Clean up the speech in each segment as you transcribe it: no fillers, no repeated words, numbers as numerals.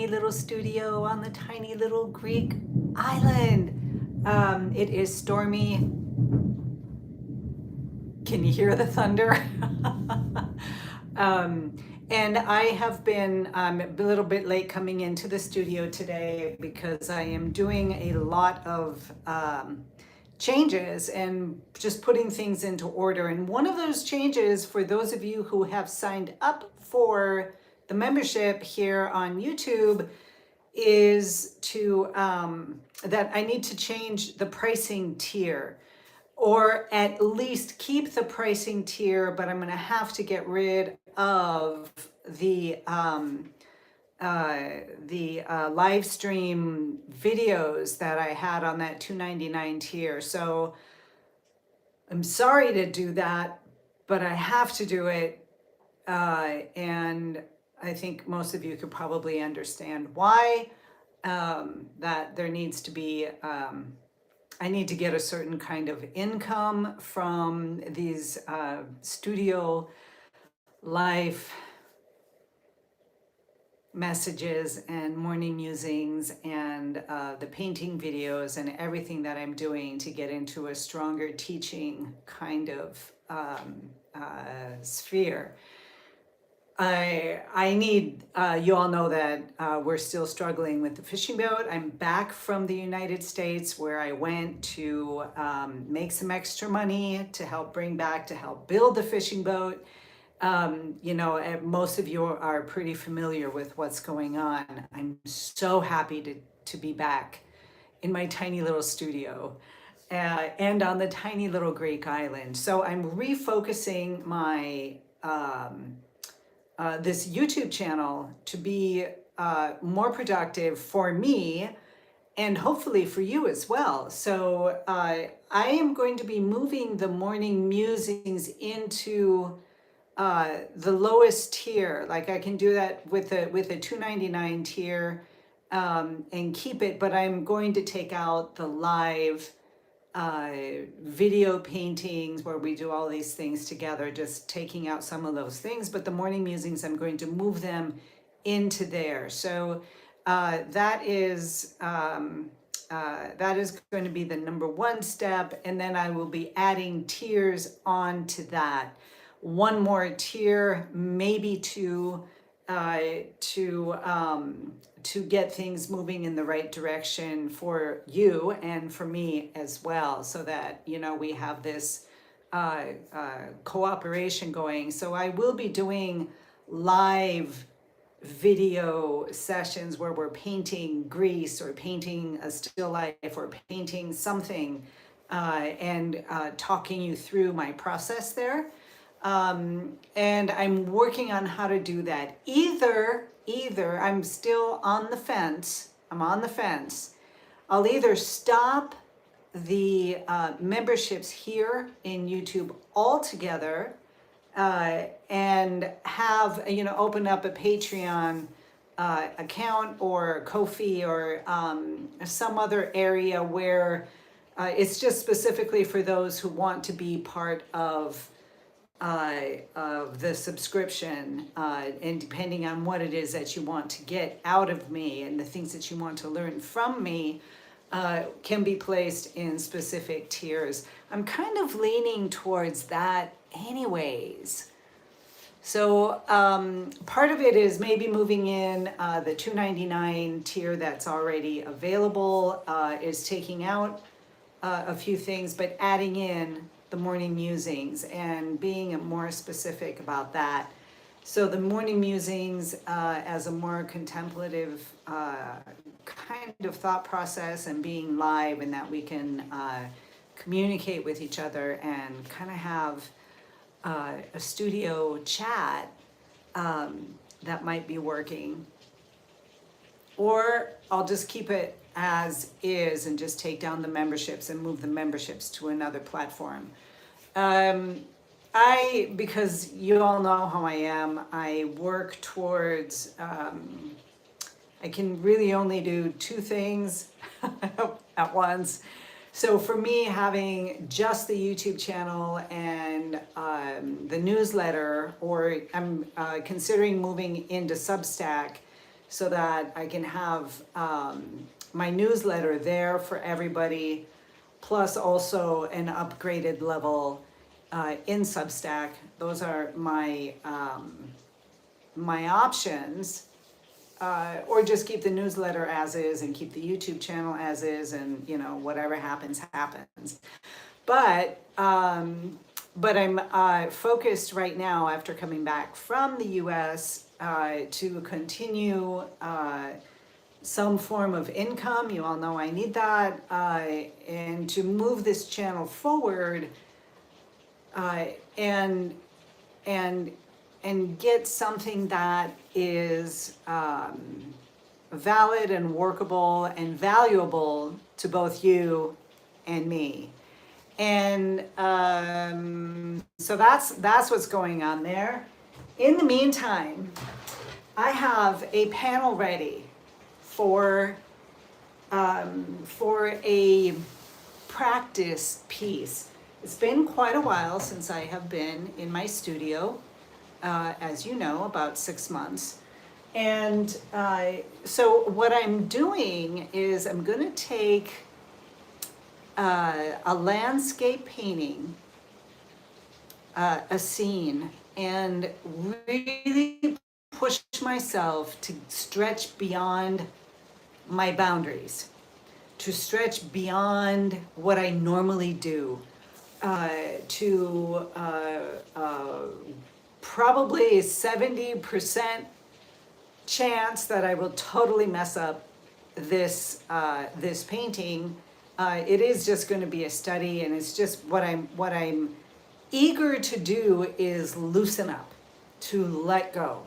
tiny little studio on the tiny little Greek island. It is stormy. Can you hear the thunder? And I have been a little bit late coming into the studio today because I am doing a lot of changes and just putting things into order. And one of those changes, for those of you who have signed up for the membership here on YouTube, is to that I need to change the pricing tier, or at least keep the pricing tier, but I'm going to have to get rid of the live stream videos that I had on that $2.99 tier. So I'm sorry to do that, but I have to do it. And I think most of you could probably understand why, that there needs to be, I need to get a certain kind of income from these studio live messages and morning musings and the painting videos and everything that I'm doing to get into a stronger teaching kind of sphere. I need, you all know that we're still struggling with the fishing boat. I'm back from the United States, where I went to make some extra money to help bring back, to help build the fishing boat. You know, most of you are pretty familiar with what's going on. I'm so happy to be back in my tiny little studio and on the tiny little Greek island. So I'm refocusing my this YouTube channel to be more productive for me and hopefully for you as well. So I am going to be moving the morning musings into the lowest tier. Like I can do that with a $2.99 tier and keep it, but I'm going to take out the live video paintings where we do all these things together, just taking out some of those things. But the morning musings, I'm going to move them into there. So that is going to be the number one step. And then I will be adding tiers onto that. One more tier, maybe two, to get things moving in the right direction for you and for me as well, so that, you know, we have this cooperation going. So I will be doing live video sessions where we're painting Greece or painting a still life or painting something and talking you through my process there. And I'm working on how to do that. Either I'm still on the fence. I'm on the fence. I'll either stop the memberships here in YouTube altogether and have, you know, open up a Patreon account or Ko-fi or some other area where it's just specifically for those who want to be part of the subscription, and depending on what it is that you want to get out of me and the things that you want to learn from me, can be placed in specific tiers. I'm kind of leaning towards that anyways. So part of it is maybe moving in the $2.99 tier that's already available, is taking out a few things, but adding in the morning musings and being more specific about that. So the morning musings as a more contemplative kind of thought process, and being live, and that we can communicate with each other and kind of have a studio chat that might be working. Or I'll just keep it as is and just take down the memberships and move the memberships to another platform. Because you all know how I am, I work towards, I can really only do two things at once. So for me, having just the YouTube channel and the newsletter, or I'm considering moving into Substack so that I can have my newsletter there for everybody, plus also an upgraded level in Substack. Those are my my options. Or just keep the newsletter as is and keep the YouTube channel as is, and you know, whatever happens, happens. But I'm focused right now after coming back from the US to continue some form of income. You all know I need that, and to move this channel forward, and and and get something that is valid and workable and valuable to both you and me. And so that's what's going on there. In the meantime, I have a panel ready for a practice piece. It's been quite a while since I have been in my studio, as you know, about 6 months. And so what I'm doing is I'm going to take a landscape painting, a scene, and really push myself to stretch beyond my boundaries, to stretch beyond what I normally do, to probably 70% chance that I will totally mess up this this painting. It is just going to be a study, and it's just what I'm eager to do is loosen up, to let go,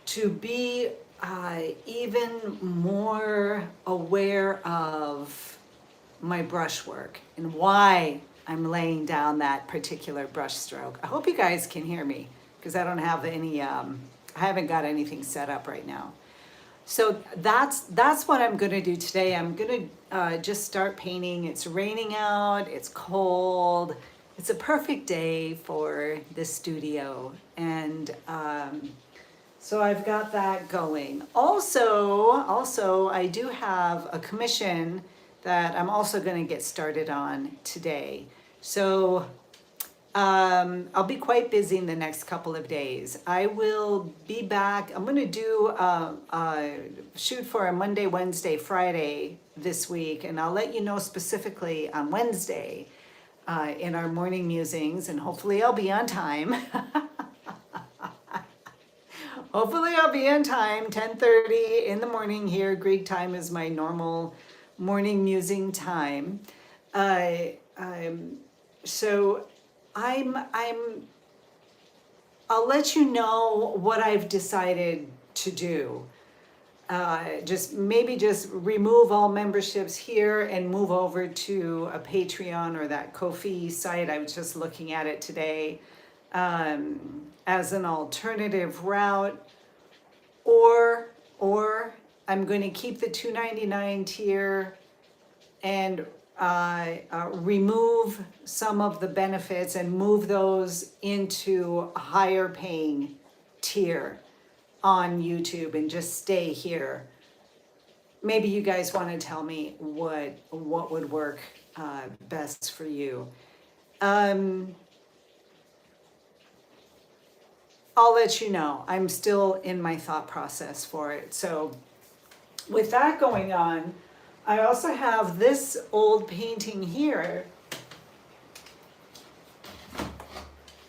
to be even more aware of my brushwork and why I'm laying down that particular brush stroke. I hope you guys can hear me, because I don't have any, I haven't got anything set up right now. So that's what I'm gonna do today. I'm gonna just start painting. It's raining out, it's cold. It's a perfect day for the studio. And so I've got that going. Also, I do have a commission that I'm also gonna get started on today. So I'll be quite busy in the next couple of days. I will be back. I'm going to do shoot for a Monday, Wednesday, Friday this week, and I'll let you know specifically on Wednesday in our morning musings, and hopefully I'll be on time. Hopefully I'll be on time, 10:30 in the morning here. Greek time is my normal morning musing time. So I'll let you know what I've decided to do. Just remove all memberships here and move over to a Patreon or that Ko-fi site. I was just looking at it today, as an alternative route, or I'm going to keep the $2.99 tier and remove some of the benefits and move those into a higher paying tier on YouTube and just stay here. Maybe you guys want to tell me what would work best for you. I'll let you know. I'm still in my thought process for it. So with that going on, I also have this old painting here.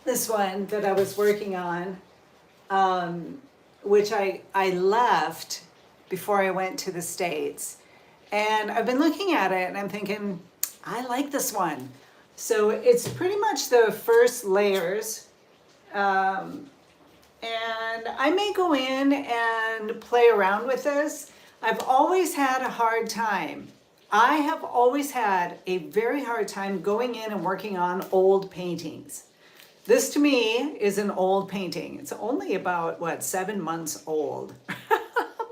This one that I was working on, which I left before I went to the States. And I've been looking at it and I'm thinking, I like this one. So it's pretty much the first layers. And I may go in and play around with this. I've always had a hard time. I have always had a very hard time going in and working on old paintings. This to me is an old painting. It's only about, 7 months old.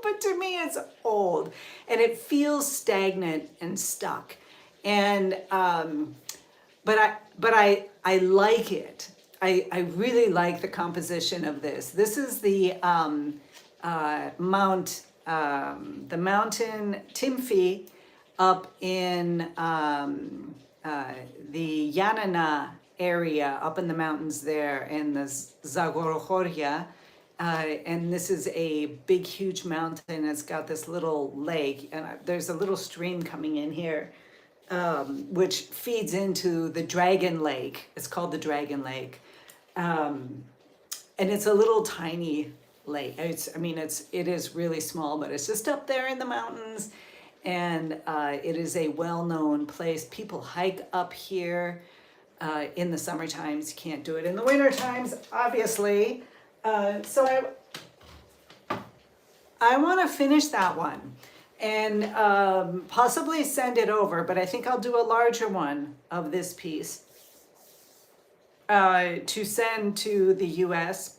But to me it's old. And it feels stagnant and stuck. And, but I like it. I really like the composition of this. This is the the mountain Timfi up in the Yanana area, up in the mountains there in the Zagorojoria. And this is a big, huge mountain. It's got this little lake, and there's a little stream coming in here, which feeds into the Dragon Lake. It's called the Dragon Lake. And it's a little tiny lake. It is really small, but it's just up there in the mountains. And it is a well-known place. People hike up here in the summer times. You can't do it in the winter times, obviously. So I want to finish that one and possibly send it over, but I think I'll do a larger one of this piece to send to the US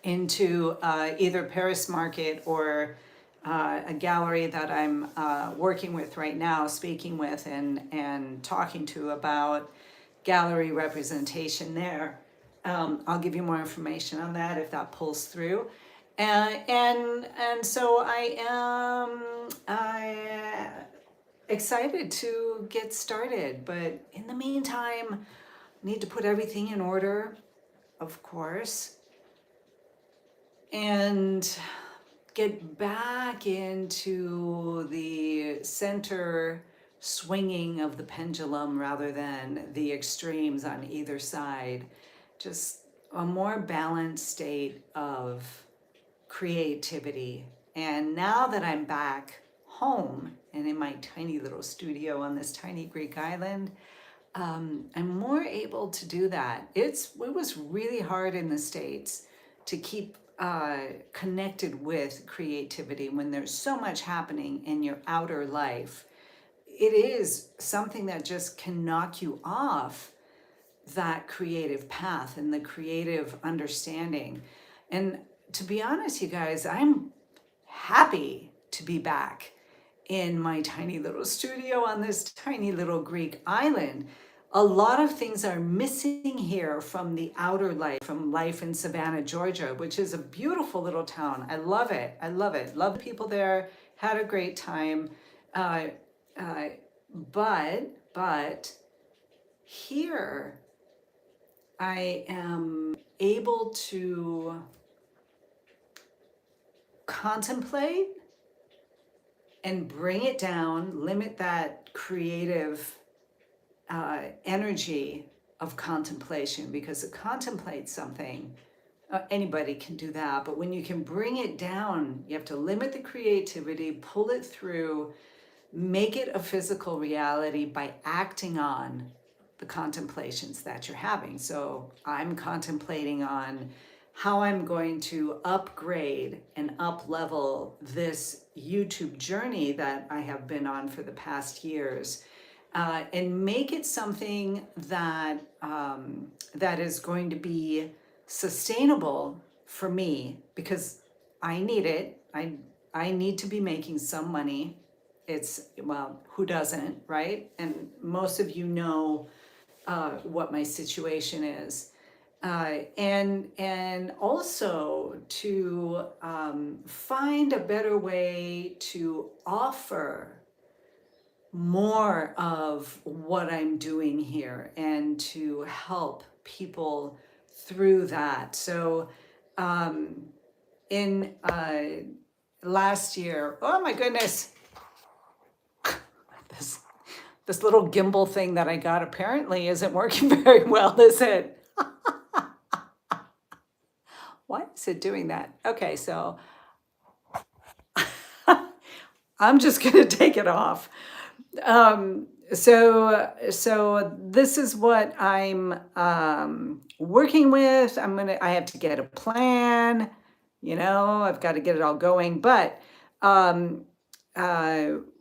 into either Paris Market or a gallery that I'm working with right now, speaking with and talking to about gallery representation there. I'll give you more information on that if that pulls through. And so I excited to get started, but in the meantime, need to put everything in order, of course, and get back into the center swinging of the pendulum rather than the extremes on either side. Just a more balanced state of creativity. And now that I'm back home and in my tiny little studio on this tiny Greek island, I'm more able to do that. It was really hard in the States to keep connected with creativity when there's so much happening in your outer life. It is something that just can knock you off that creative path and the creative understanding. And to be honest, you guys, I'm happy to be back in my tiny little studio on this tiny little Greek island. A lot of things are missing here from the outer life, from life in Savannah, Georgia, which is a beautiful little town. I love it. I love it. Love the people there. Had a great time. But here I am able to contemplate and bring it down, limit that creative energy of contemplation, because to contemplate something, anybody can do that, but when you can bring it down, you have to limit the creativity, pull it through, make it a physical reality by acting on the contemplations that you're having. So I'm contemplating on how I'm going to upgrade and up level this YouTube journey that I have been on for the past years, and make it something that that is going to be sustainable for me, because I need it. I need to be making some money. Well, who doesn't, right? And most of you know what my situation is. And also to find a better way to offer more of what I'm doing here and to help people through that. So in last year, oh my goodness, this little gimbal thing that I got apparently isn't working very well, is it? Why is it doing that? Okay, so I'm just gonna take it off. So this is what I'm working with. I have to get a plan, I've got to get it all going, but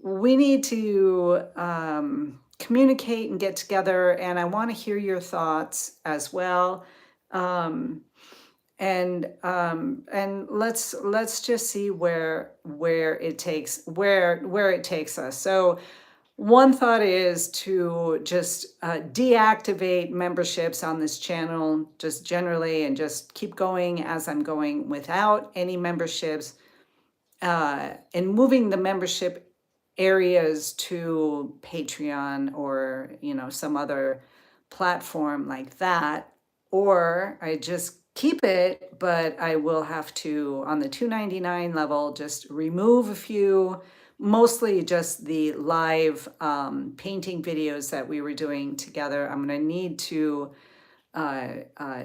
we need to communicate and get together, and I want to hear your thoughts as well. And let's just see where it takes us. So One thought is to just deactivate memberships on this channel, just generally, and just keep going as I'm going without any memberships, and moving the membership areas to Patreon or, some other platform like that. Or I just keep it, but I will have to, on the $2.99 level, just remove a few, mostly just the live painting videos that we were doing together. I'm going to need to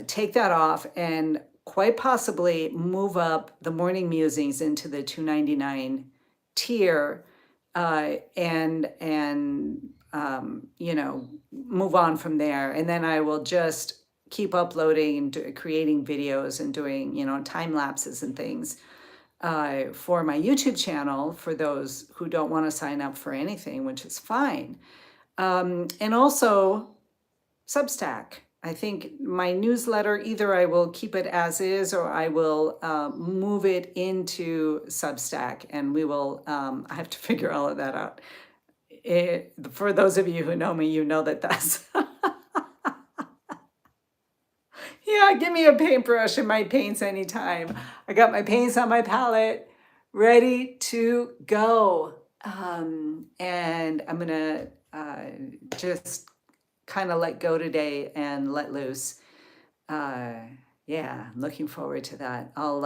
take that off and quite possibly move up the morning musings into the $2.99 tier, and move on from there. And then I will just keep uploading and creating videos and doing time lapses and things for my YouTube channel for those who don't want to sign up for anything, which is fine. And also Substack. I think my newsletter, either I will keep it as is or I will move it into Substack, and we will, I have to figure all of that out. For those of you who know me, you know that that's, yeah, give me a paintbrush and my paints anytime. I got my paints on my palette ready to go. And I'm gonna just kind of let go today and let loose. Yeah, I'm looking forward to that. I'll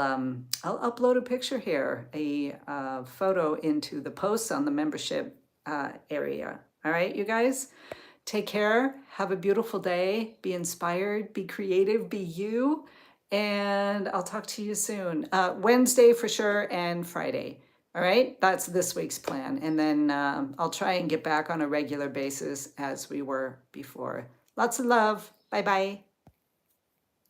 upload a picture here, a photo into the posts on the membership area. All right, you guys, take care. Have a beautiful day. Be inspired. Be creative. Be you. And I'll talk to you soon. Wednesday for sure, and Friday. All right, that's this week's plan. And then I'll try and get back on a regular basis as we were before. Lots of love. Bye-bye.